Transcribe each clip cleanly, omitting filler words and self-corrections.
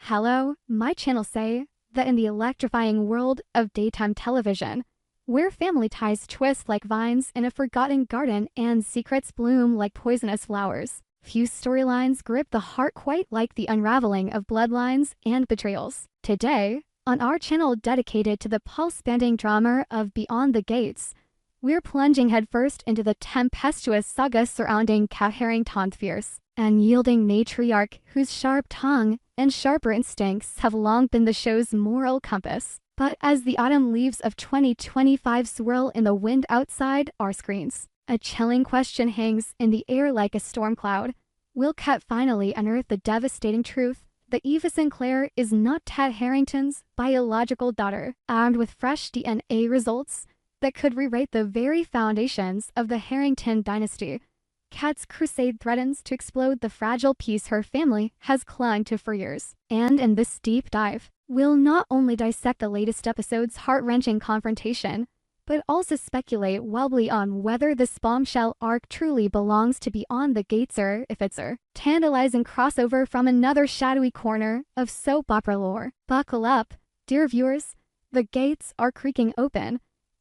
Hello, my channel say that in the electrifying world of daytime television, where family ties twist like vines in a forgotten garden and secrets bloom like poisonous flowers, few storylines grip the heart quite like the unraveling of bloodlines and betrayals. Today, on our channel dedicated to the pulse-bending drama of Beyond the Gates, we're plunging headfirst into the tempestuous saga surrounding Kat Harington's fierce, unyielding matriarch whose sharp tongue and sharper instincts have long been the show's moral compass. But as the autumn leaves of 2025 swirl in the wind outside our screens, a chilling question hangs in the air like a storm cloud. Will Kat finally unearth the devastating truth that Eva Sinclair is not Ted Harington's biological daughter, armed with fresh DNA results that could rewrite the very foundations of the Harington dynasty? Kat's crusade threatens to explode the fragile peace her family has clung to for years. And in this deep dive, we'll not only dissect the latest episode's heart-wrenching confrontation, but also speculate wildly on whether this bombshell arc truly belongs to Beyond the Gates or if it's a tantalizing crossover from another shadowy corner of soap opera lore. Buckle up, dear viewers, the gates are creaking open,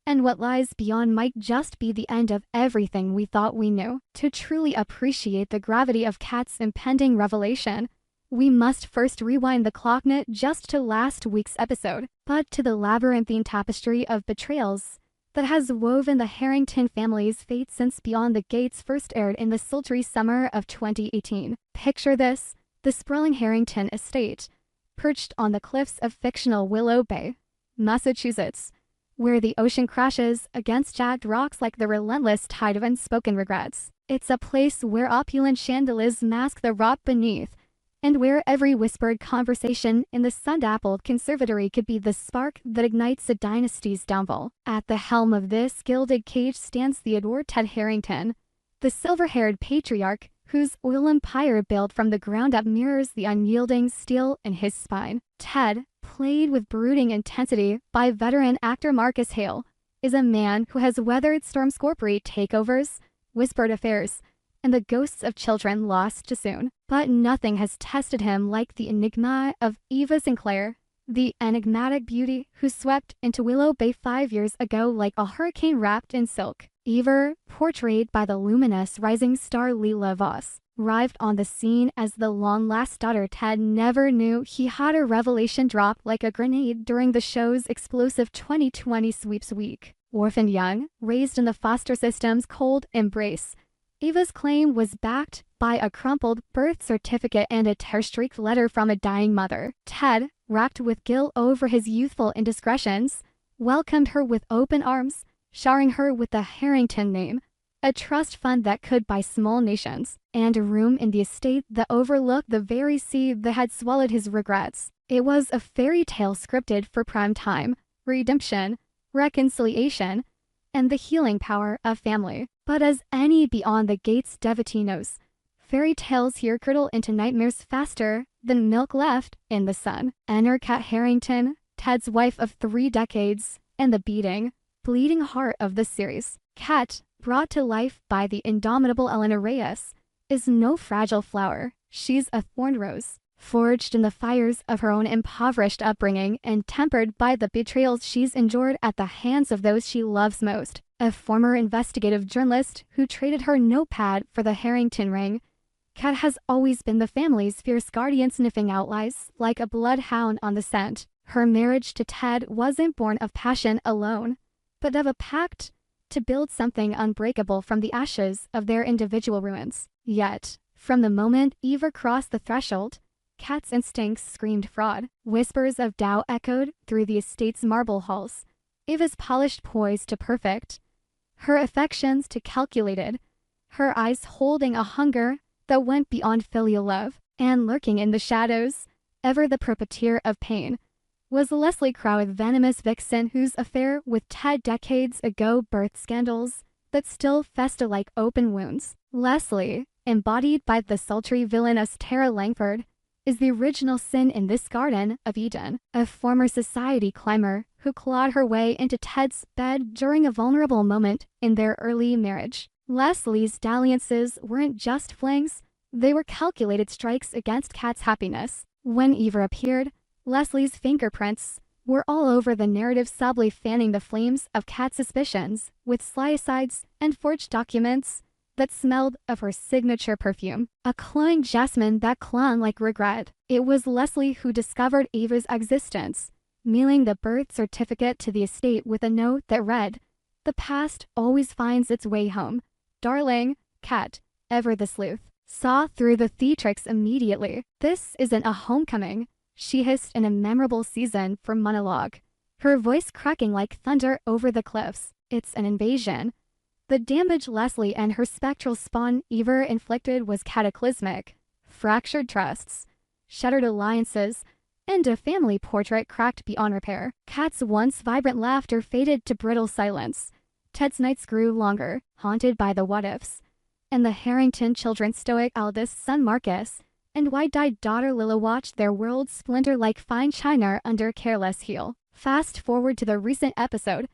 and what lies beyond might just be the end of everything we thought we knew. To truly appreciate the gravity of Kat's impending revelation, we must first rewind the clock not just to last week's episode, but to the labyrinthine tapestry of betrayals that has woven the Harington family's fate since Beyond the Gates first aired in the sultry summer of 2018. Picture this: the sprawling Harington estate, perched on the cliffs of fictional Willow Bay, Massachusetts, where the ocean crashes against jagged rocks like the relentless tide of unspoken regrets. It's a place where opulent chandeliers mask the rot beneath, and where every whispered conversation in the sun-dappled conservatory could be the spark that ignites a dynasty's downfall. At the helm of this gilded cage stands Theodore Ted Harington, the silver-haired patriarch whose oil empire built from the ground up mirrors the unyielding steel in his spine. Ted, played with brooding intensity by veteran actor Marcus Hale, is a man who has weathered storm scorpion takeovers, whispered affairs, and the ghosts of children lost too soon. But nothing has tested him like the enigma of Eva Sinclair, the enigmatic beauty who swept into Willow Bay 5 years ago like a hurricane wrapped in silk. Eva, portrayed by the luminous rising star Leela Voss, arrived on the scene as the long-lost daughter Ted never knew he had. A revelation drop like a grenade during the show's explosive 2020 sweeps week. Orphaned young, raised in the foster system's cold embrace, Eva's claim was backed by a crumpled birth certificate and a tear-streaked letter from a dying mother. Ted, racked with guilt over his youthful indiscretions, welcomed her with open arms, showering her with the Harington name, a trust fund that could buy small nations, and a room in the estate that overlooked the very sea that had swallowed his regrets. It was a fairy tale scripted for prime time, redemption, reconciliation, and the healing power of family. But as any Beyond the Gates devotee knows, fairy tales here curdle into nightmares faster than milk left in the sun. Enter Kat Harington, Ted's wife of 3 decades, and the beating, bleeding heart of the series. Kat, brought to life by the indomitable Elena Reyes, is no fragile flower. She's a thorn rose, forged in the fires of her own impoverished upbringing and tempered by the betrayals she's endured at the hands of those she loves most. A former investigative journalist who traded her notepad for the Harington ring, Kat has always been the family's fierce guardian, sniffing out lies like a bloodhound on the scent. Her marriage to Ted wasn't born of passion alone, but of a pact to build something unbreakable from the ashes of their individual ruins. Yet, from the moment Eva crossed the threshold, Kat's instincts screamed fraud. Whispers of doubt echoed through the estate's marble halls, Eva's polished poise to perfect, her affections to calculated, her eyes holding a hunger that went beyond filial love. And lurking in the shadows, ever the perpetrator of pain, was Leslie Crowe, a venomous vixen whose affair with Ted decades ago birthed scandals that still fester like open wounds. Leslie, embodied by the sultry villainous Tara Langford, is the original sin in this Garden of Eden, a former society climber who clawed her way into Ted's bed during a vulnerable moment in their early marriage. Leslie's dalliances weren't just flings, they were calculated strikes against Kat's happiness. When Eva appeared, Leslie's fingerprints were all over the narrative, subtly fanning the flames of Kat's suspicions with sly asides and forged documents that smelled of her signature perfume, a cloying jasmine that clung like regret. It was Leslie who discovered Eva's existence, mailing the birth certificate to the estate with a note that read, "The past always finds its way home. Darling, Kat, ever the sleuth." Saw through the theatrics immediately. "This isn't a homecoming," she hissed in a memorable season for monologue, her voice cracking like thunder over the cliffs. "It's an invasion." The damage Leslie and her spectral spawn Eva inflicted was cataclysmic. Fractured trusts, shattered alliances, and a family portrait cracked beyond repair. Kat's once vibrant laughter faded to brittle silence. Ted's nights grew longer, haunted by the what-ifs. And the Harrington children's stoic eldest son Marcus and wide-eyed daughter Lila watched their worlds splinter like fine china under careless heel. Fast forward to the recent episode,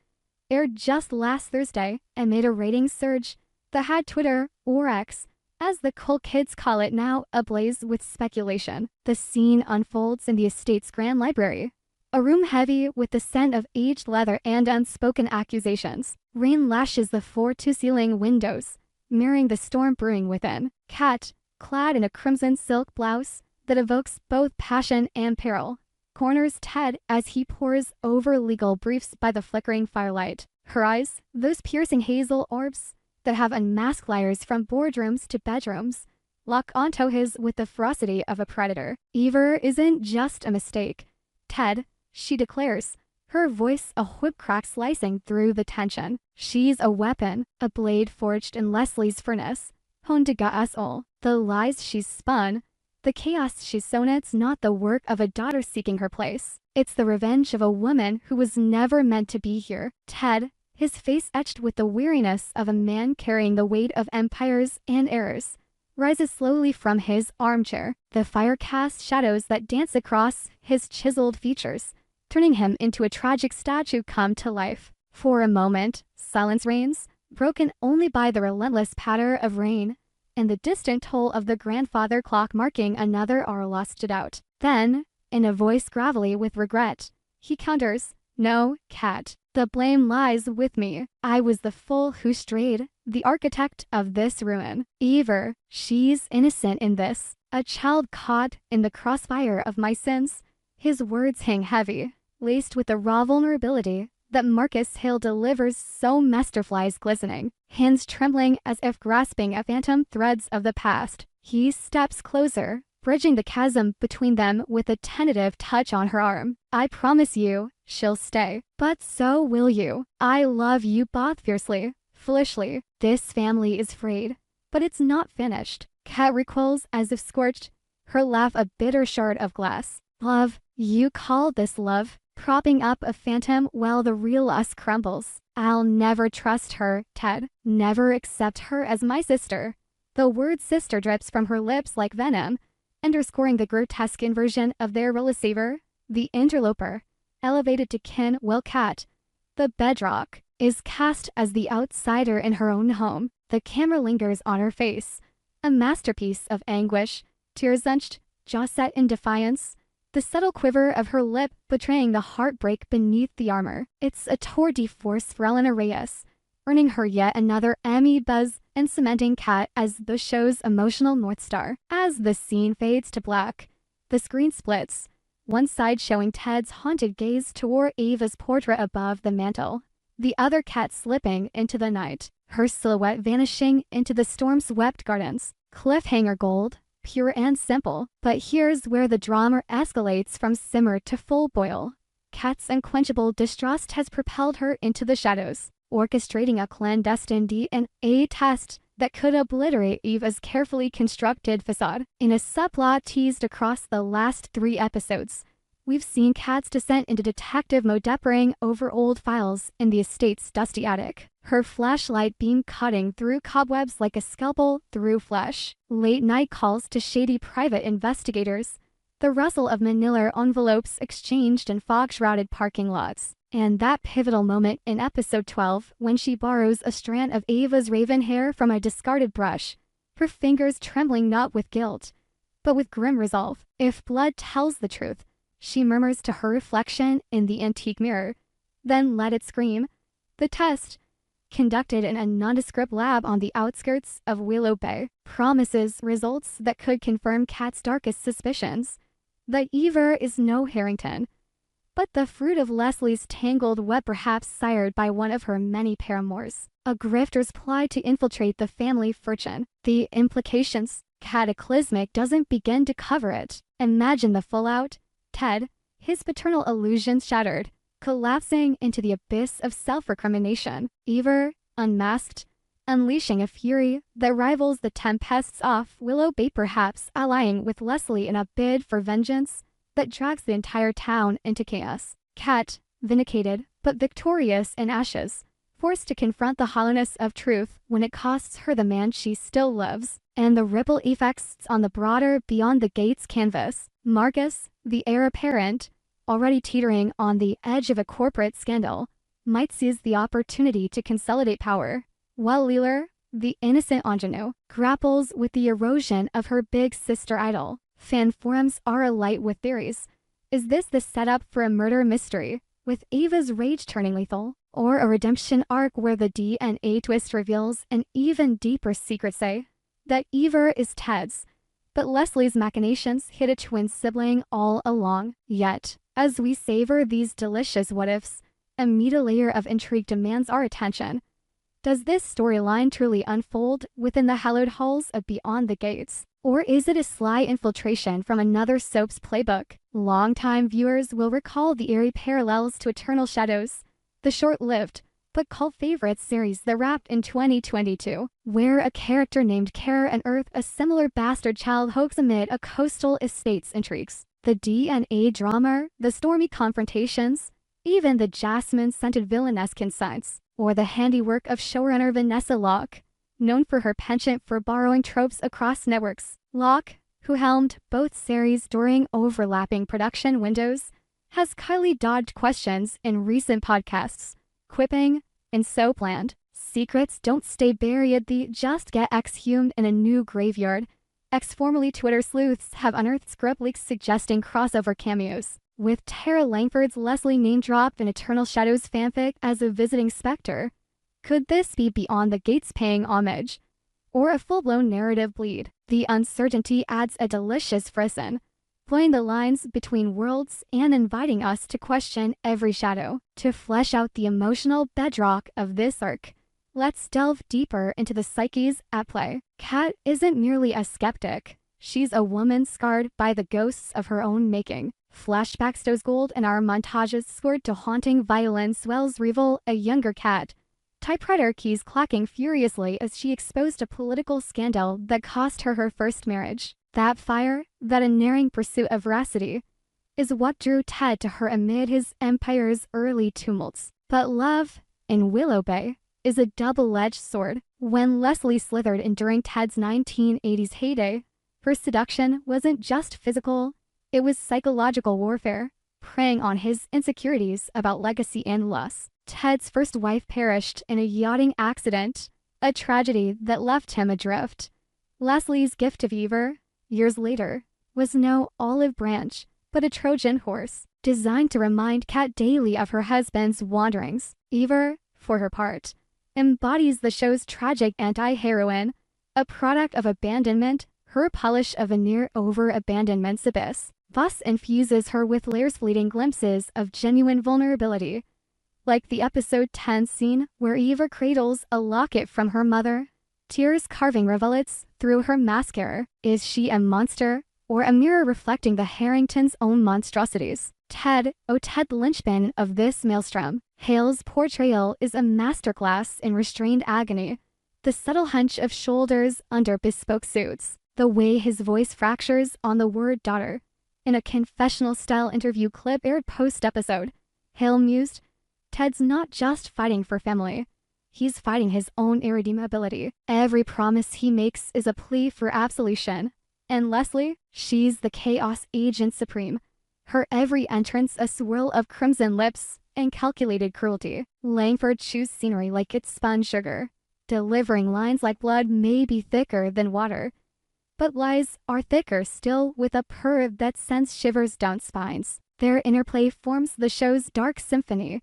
aired just last Thursday and made a ratings surge that had Twitter, or X, as the cool kids call it now, ablaze with speculation. The scene unfolds in the estate's grand library, a room heavy with the scent of aged leather and unspoken accusations. Rain lashes the floor-to-ceiling windows, mirroring the storm brewing within. Kat, clad in a crimson silk blouse that evokes both passion and peril, corners Ted as he pores over legal briefs by the flickering firelight. Her eyes, those piercing hazel orbs that have unmasked liars from boardrooms to bedrooms, lock onto his with the ferocity of a predator. "Eva isn't just a mistake, Ted," she declares, her voice a whip crack slicing through the tension. "She's a weapon, a blade forged in Leslie's furnace, honed to gut us all. The lies she's spun, the chaos she's sown, it's not the work of a daughter seeking her place. It's the revenge of a woman who was never meant to be here." Ted, his face etched with the weariness of a man carrying the weight of empires and errors, rises slowly from his armchair. The fire casts shadows that dance across his chiseled features, turning him into a tragic statue come to life. For a moment, silence reigns, broken only by the relentless patter of rain and the distant toll of the grandfather clock marking another hour lost it out. Then, in a voice gravelly with regret, he counters, "No, Kat, the blame lies with me. I was the fool who strayed, the architect of this ruin. Eva, she's innocent in this, a child caught in the crossfire of my sins." His words hang heavy, laced with the raw vulnerability that Marcus Hale delivers, so masterflies glistening, hands trembling as if grasping at phantom threads of the past. He steps closer, bridging the chasm between them with a tentative touch on her arm. "I promise you, she'll stay. But so will you. I love you both fiercely, foolishly. This family is frayed, but it's not finished." Kat recoils as if scorched, her laugh a bitter shard of glass. "Love, you call this love? Propping up a phantom while the real us crumbles. I'll never trust her, Ted. Never accept her as my sister." The word sister drips from her lips like venom, underscoring the grotesque inversion of their receiver, the interloper, elevated to kin while Kat, the bedrock, is cast as the outsider in her own home. The camera lingers on her face, a masterpiece of anguish, tears-drenched, jaw set in defiance, the subtle quiver of her lip betraying the heartbreak beneath the armor. It's a tour de force for Elena Reyes, earning her yet another Emmy buzz and cementing Kat as the show's emotional North Star. As the scene fades to black, the screen splits, one side showing Ted's haunted gaze toward Eva's portrait above the mantel, the other Kat slipping into the night, her silhouette vanishing into the storm-swept gardens. Cliffhanger gold, pure and simple. But here's where the drama escalates from simmer to full boil. Kat's unquenchable distrust has propelled her into the shadows, orchestrating a clandestine DNA test that could obliterate Eva's carefully constructed facade. In a subplot teased across the last 3 episodes, we've seen Kat's descent into detective mode, peppering over old files in the estate's dusty attic, her flashlight beam cutting through cobwebs like a scalpel through flesh. Late-night calls to shady private investigators, the rustle of manila envelopes exchanged in fog-shrouded parking lots, and that pivotal moment in episode 12 when she borrows a strand of Eva's raven hair from a discarded brush, her fingers trembling not with guilt, but with grim resolve. If blood tells the truth, she murmurs to her reflection in the antique mirror, then let it scream. The test, conducted in a nondescript lab on the outskirts of Willow Bay, promises results that could confirm Kat's darkest suspicions. That Eva is no Harrington, but the fruit of Leslie's tangled web, perhaps sired by one of her many paramours. A grifter's plot to infiltrate the family fortune. The implications, cataclysmic, doesn't begin to cover it. Imagine the fallout. Ted, his paternal illusions shattered, collapsing into the abyss of self-recrimination. Eva, unmasked, unleashing a fury that rivals the tempests off Willow Bay, perhaps allying with Leslie in a bid for vengeance that drags the entire town into chaos. Kat, vindicated, but victorious in ashes, forced to confront the hollowness of truth when it costs her the man she still loves, and the ripple effects on the broader Beyond the Gates canvas. Marcus, the heir apparent, already teetering on the edge of a corporate scandal, might seize the opportunity to consolidate power, while Leela, the innocent ingenue, grapples with the erosion of her big sister idol. Fan forums are alight with theories. Is this the setup for a murder mystery, with Ava's rage turning lethal? Or a redemption arc where the DNA twist reveals an even deeper secret, say, that Eva is Ted's, but Leslie's machinations hid a twin sibling all along. Yet, as we savor these delicious what-ifs, a meaty layer of intrigue demands our attention. Does this storyline truly unfold within the hallowed halls of Beyond the Gates? Or is it a sly infiltration from another soap's playbook? Longtime viewers will recall the eerie parallels to Eternal Shadows, the short-lived but cult favorite series that wrapped in 2022, where a character named Kara unearthed a similar bastard child hoax amid a coastal estate's intrigues. The DNA drama, the stormy confrontations, even the jasmine-scented villainesque insights, or the handiwork of showrunner Vanessa Locke, known for her penchant for borrowing tropes across networks. Locke, who helmed both series during overlapping production windows, has kindly dodged questions in recent podcasts, quipping, "In Soapland, secrets don't stay buried, they just get exhumed in a new graveyard." Ex-formerly Twitter sleuths have unearthed script leaks suggesting crossover cameos, with Tara Langford's Leslie name-dropped in Eternal Shadows fanfic as a visiting specter. Could this be Beyond the Gates paying homage, or a full-blown narrative bleed? The uncertainty adds a delicious frisson, blurring the lines between worlds and inviting us to question every shadow. To flesh out the emotional bedrock of this arc, let's delve deeper into the psyches at play. Kat isn't merely a skeptic. She's a woman scarred by the ghosts of her own making. Flashbacks dose gold and our montages scored to haunting violence Wells reveal a younger Kat, typewriter keys clacking furiously as she exposed a political scandal that cost her her first marriage. That fire, that unerring pursuit of veracity, is what drew Ted to her amid his empire's early tumults. But love, in Willow Bay, is a double-edged sword. When Leslie slithered in during Ted's 1980s heyday, her seduction wasn't just physical, it was psychological warfare, preying on his insecurities about legacy and loss. Ted's first wife perished in a yachting accident, a tragedy that left him adrift. Leslie's gift to Eva, years later, was no olive branch, but a Trojan horse, designed to remind Kat daily of her husband's wanderings. Eva, for her part, embodies the show's tragic anti-heroine, a product of abandonment, her polish a veneer over abandonment's abyss, thus infuses her with layers, fleeting glimpses of genuine vulnerability. Like the episode 10 scene where Eva cradles a locket from her mother, tears carving rivulets through her mascara. Is she a monster, or a mirror reflecting the Harringtons' own monstrosities? Ted, Ted, the linchpin of this maelstrom. Hale's portrayal is a masterclass in restrained agony. The subtle hunch of shoulders under bespoke suits, the way his voice fractures on the word daughter. In a confessional-style interview clip aired post-episode, Hale mused, "Ted's not just fighting for family. He's fighting his own irredeemability. Every promise he makes is a plea for absolution. And Leslie, she's the chaos agent supreme. Her every entrance a swirl of crimson lips and calculated cruelty. Langford chews scenery like it's spun sugar, delivering lines like blood may be thicker than water, but lies are thicker still, with a purr that sends shivers down spines. Their interplay forms the show's dark symphony,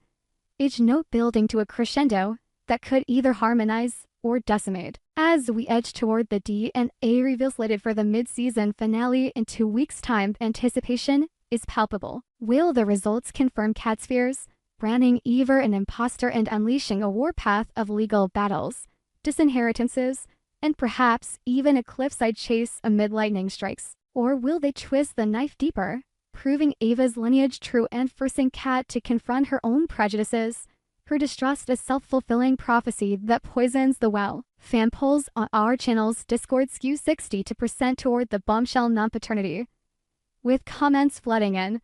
each note building to a crescendo that could either harmonize or decimate. As we edge toward the D&A reveal slated for the mid-season finale in 2 weeks' time, anticipation is palpable. Will the results confirm Kat's fears, branding Eva an imposter and unleashing a warpath of legal battles, disinheritances, and perhaps even a cliffside chase amid lightning strikes? Or will they twist the knife deeper, proving Eva's lineage true and forcing Kat to confront her own prejudices, her distrust a self-fulfilling prophecy that poisons the well? Fan polls on our channel's Discord skew 60% toward the bombshell non-paternity, with comments flooding in.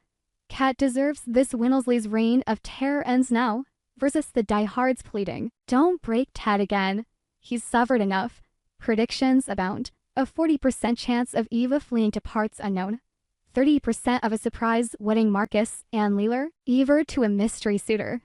Kat deserves this. Winsley's reign of terror ends now, versus the diehards pleading, don't break Ted again. He's suffered enough. Predictions abound. A 40% chance of Eva fleeing to parts unknown. 30% of a surprise wedding Marcus and Leeler, Eva to a mystery suitor.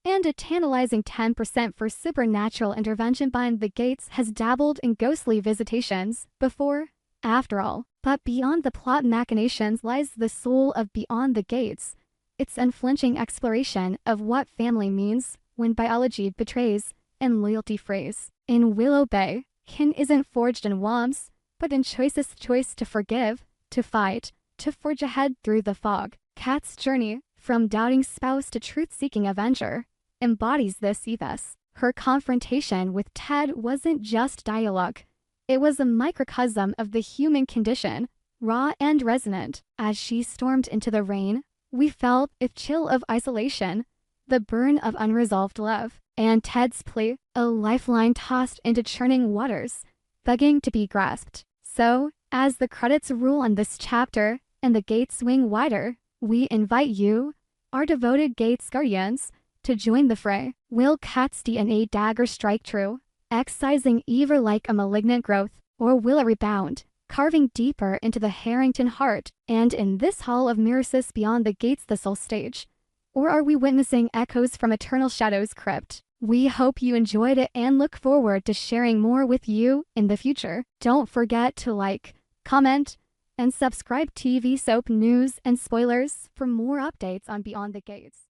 And a tantalizing 10% for supernatural intervention. Behind the Gates has dabbled in ghostly visitations before, after all. But beyond the plot machinations lies the soul of Beyond the Gates, its unflinching exploration of what family means when biology betrays and loyalty frays. In Willow Bay, kin isn't forged in WOMs, but in choicest choice to forgive, to fight, to forge ahead through the fog. Kat's journey, from doubting spouse to truth-seeking avenger, embodies this ethos. Her confrontation with Ted wasn't just dialogue. It was a microcosm of the human condition, raw and resonant. As she stormed into the rain, we felt a chill of isolation, the burn of unresolved love, and Ted's plea, a lifeline tossed into churning waters, begging to be grasped. So, as the credits roll on this chapter and the gates swing wider, we invite you, our devoted Gates Guardians, to join the fray. Will Kat's D&A dagger strike true, excising Eva like a malignant growth, or will it rebound, carving deeper into the Harrington heart? And in this Hall of Mirrors Beyond the Gates, the soul stage, or are we witnessing echoes from Eternal Shadows crypt? We hope you enjoyed it and look forward to sharing more with you in the future. Don't forget to like, comment, and subscribe. TV soap news and spoilers for more updates on Beyond the Gates.